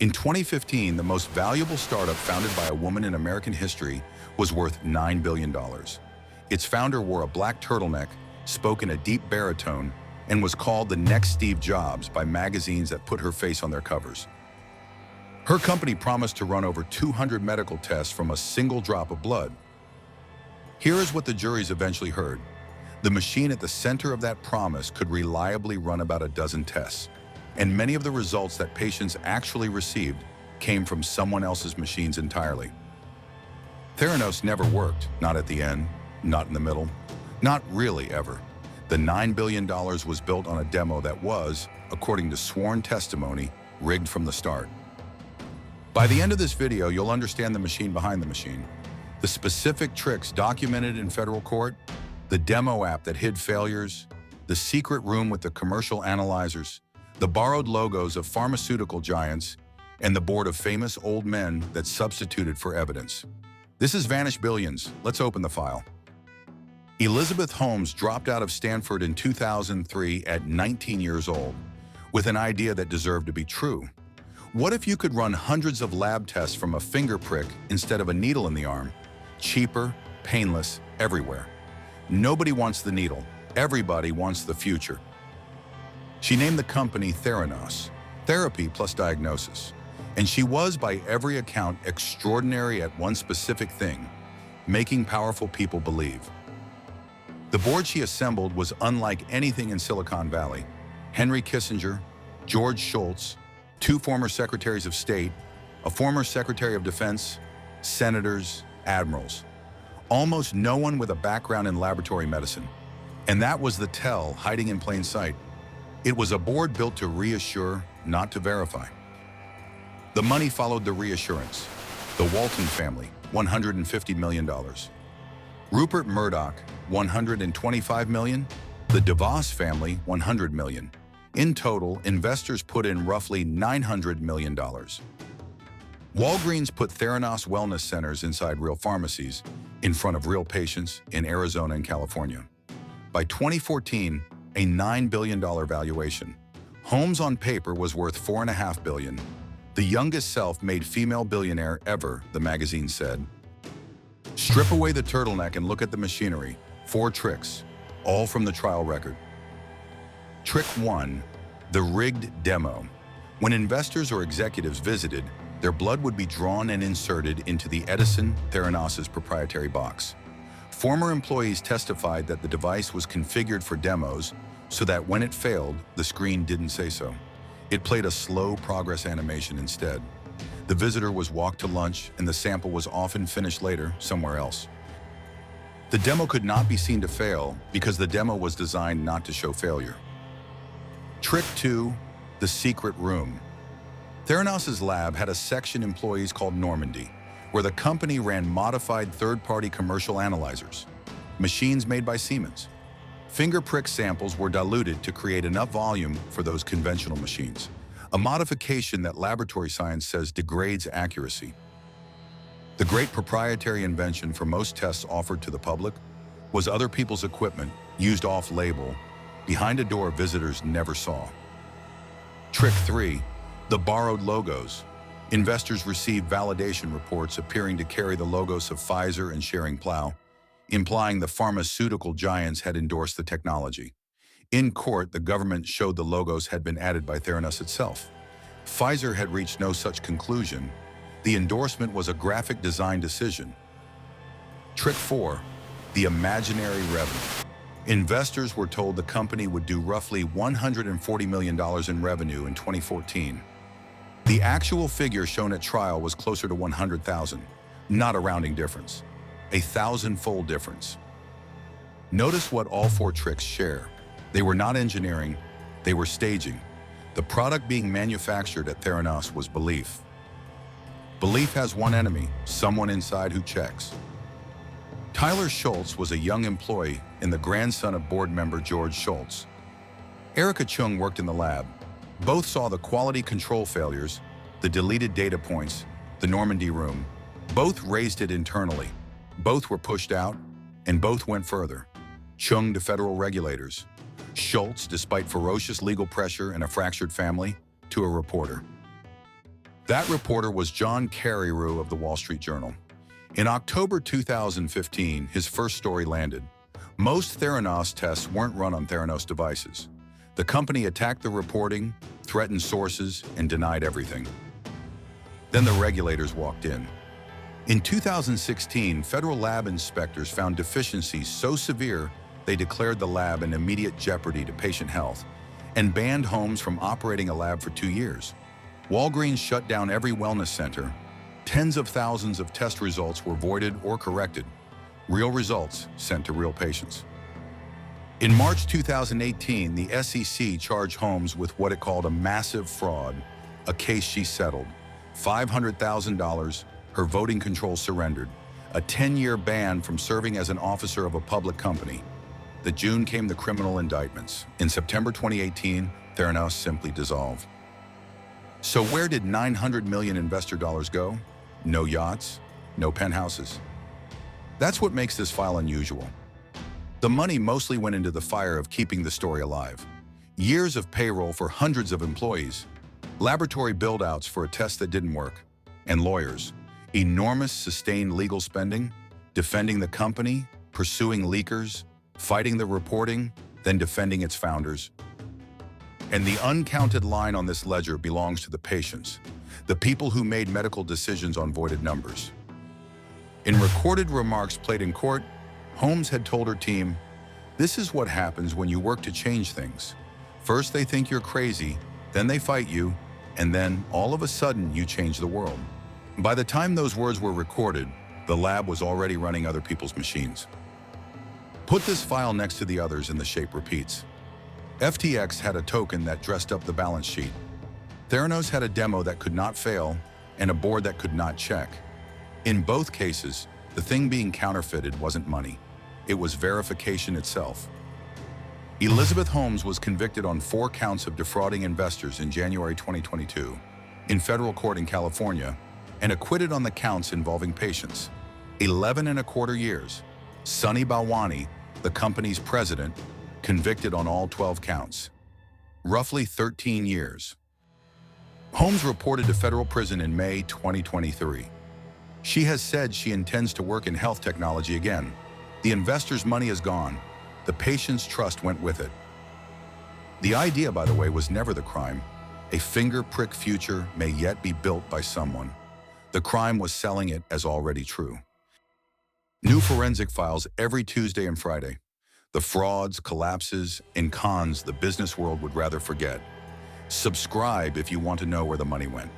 In 2015, the most valuable startup founded by a woman in American history was worth $9 billion. Its founder wore a black turtleneck, spoke in a deep baritone, and was called the next Steve Jobs by magazines that put her face on their covers. Her company promised to run over 200 medical tests from a single drop of blood. Here is what the juries eventually heard. The machine at the center of that promise could reliably run about a dozen tests, and many of the results that patients actually received came from someone else's machines entirely. Theranos never worked, not at the end, not in the middle, not really ever. The $9 billion was built on a demo that was, according to sworn testimony, rigged from the start. By the end of this video, you'll understand the machine behind the machine, the specific tricks documented in federal court, the demo app that hid failures, the secret room with the commercial analyzers, the borrowed logos of pharmaceutical giants, and the board of famous old men that substituted for evidence. This is Vanished Billions. Let's open the file. Elizabeth Holmes dropped out of Stanford in 2003 at 19 years old, with an idea that deserved to be true. What if you could run hundreds of lab tests from a finger prick instead of a needle in the arm? Cheaper, painless, everywhere. Nobody wants the needle. Everybody wants the future. She named the company Theranos, therapy plus diagnosis. And she was, by every account, extraordinary at one specific thing, making powerful people believe. The board she assembled was unlike anything in Silicon Valley. Henry Kissinger, George Shultz, 2 former secretaries of state, a former secretary of defense, senators, admirals. Almost no one with a background in laboratory medicine. And that was the tell hiding in plain sight. It was a board built to reassure, not to verify. The money followed the reassurance. The Walton family, $150 million. Rupert Murdoch, $125 million. The DeVos family, $100 million. In total, investors put in roughly $900 million. Walgreens put Theranos wellness centers inside real pharmacies, in front of real patients in Arizona and California. By 2014, a $9 billion valuation. Holmes on paper was worth $4.5 billion. The youngest self-made female billionaire ever, the magazine said. Strip away the turtleneck and look at the machinery. 4 tricks, all from the trial record. Trick 1, the rigged demo. When investors or executives visited, their blood would be drawn and inserted into the Edison Theranos' proprietary box. Former employees testified that the device was configured for demos so that when it failed, the screen didn't say so. It played a slow progress animation instead. The visitor was walked to lunch, and the sample was often finished later somewhere else. The demo could not be seen to fail because the demo was designed not to show failure. Trick 2, the secret room. Theranos' lab had a section employees called Normandy, where the company ran modified third-party commercial analyzers, machines made by Siemens. Finger prick samples were diluted to create enough volume for those conventional machines, a modification that laboratory science says degrades accuracy. The great proprietary invention for most tests offered to the public was other people's equipment used off-label, behind a door visitors never saw. Trick 3, the borrowed logos. Investors received validation reports appearing to carry the logos of Pfizer and Schering-Plough, implying the pharmaceutical giants had endorsed the technology. In court, the government showed the logos had been added by Theranos itself. Pfizer had reached no such conclusion. The endorsement was a graphic design decision. Trick 4, the imaginary revenue. Investors were told the company would do roughly $140 million in revenue in 2014. The actual figure shown at trial was closer to 100,000, not a rounding difference, a 1,000-fold difference. Notice what all 4 tricks share. They were not engineering, they were staging. The product being manufactured at Theranos was belief. Belief has one enemy, someone inside who checks. Tyler Schultz was a young employee and the grandson of board member George Shultz. Erica Chung worked in the lab. Both saw the quality control failures, the deleted data points, the Normandy room. Both raised it internally. Both were pushed out, and both went further. Chung to federal regulators. Schultz, despite ferocious legal pressure and a fractured family, to a reporter. That reporter was John Carreyrou of the Wall Street Journal. In October 2015, his first story landed. Most Theranos tests weren't run on Theranos devices. The company attacked the reporting, threatened sources, and denied everything. Then the regulators walked in. In 2016, federal lab inspectors found deficiencies so severe they declared the lab an immediate jeopardy to patient health and banned Holmes from operating a lab for 2 years. Walgreens shut down every wellness center. Tens of thousands of test results were voided or corrected. Real results sent to real patients. In March 2018, the SEC charged Holmes with what it called a massive fraud, a case she settled. $500,000, her voting control surrendered, a 10-year ban from serving as an officer of a public company. The June came the criminal indictments. In September 2018, Theranos simply dissolved. So where did $900 million investor dollars go? No yachts, no penthouses. That's what makes this file unusual. The money mostly went into the fire of keeping the story alive. Years of payroll for hundreds of employees, laboratory build-outs for a test that didn't work, and lawyers. Enormous sustained legal spending, defending the company, pursuing leakers, fighting the reporting, then defending its founders. And the uncounted line on this ledger belongs to the patients, the people who made medical decisions on voided numbers. In recorded remarks played in court, Holmes had told her team, "This is what happens when you work to change things. First they think you're crazy, then they fight you, and then, all of a sudden, you change the world." By the time those words were recorded, the lab was already running other people's machines. Put this file next to the others and the shape repeats. FTX had a token that dressed up the balance sheet. Theranos had a demo that could not fail and a board that could not check. In both cases, the thing being counterfeited wasn't money. It was verification itself. Elizabeth Holmes was convicted on 4 counts of defrauding investors in January 2022 in federal court in California and acquitted on the counts involving patients. 11.25 years. Sunny Balwani, the company's president, convicted on all 12 counts. Roughly 13 years. Holmes reported to federal prison in May 2023. She has said she intends to work in health technology again. The investors' money is gone. The patient's trust went with it. The idea, by the way, was never the crime. A finger-prick future may yet be built by someone. The crime was selling it as already true. New forensic files every Tuesday and Friday. The frauds, collapses, and cons the business world would rather forget. Subscribe if you want to know where the money went.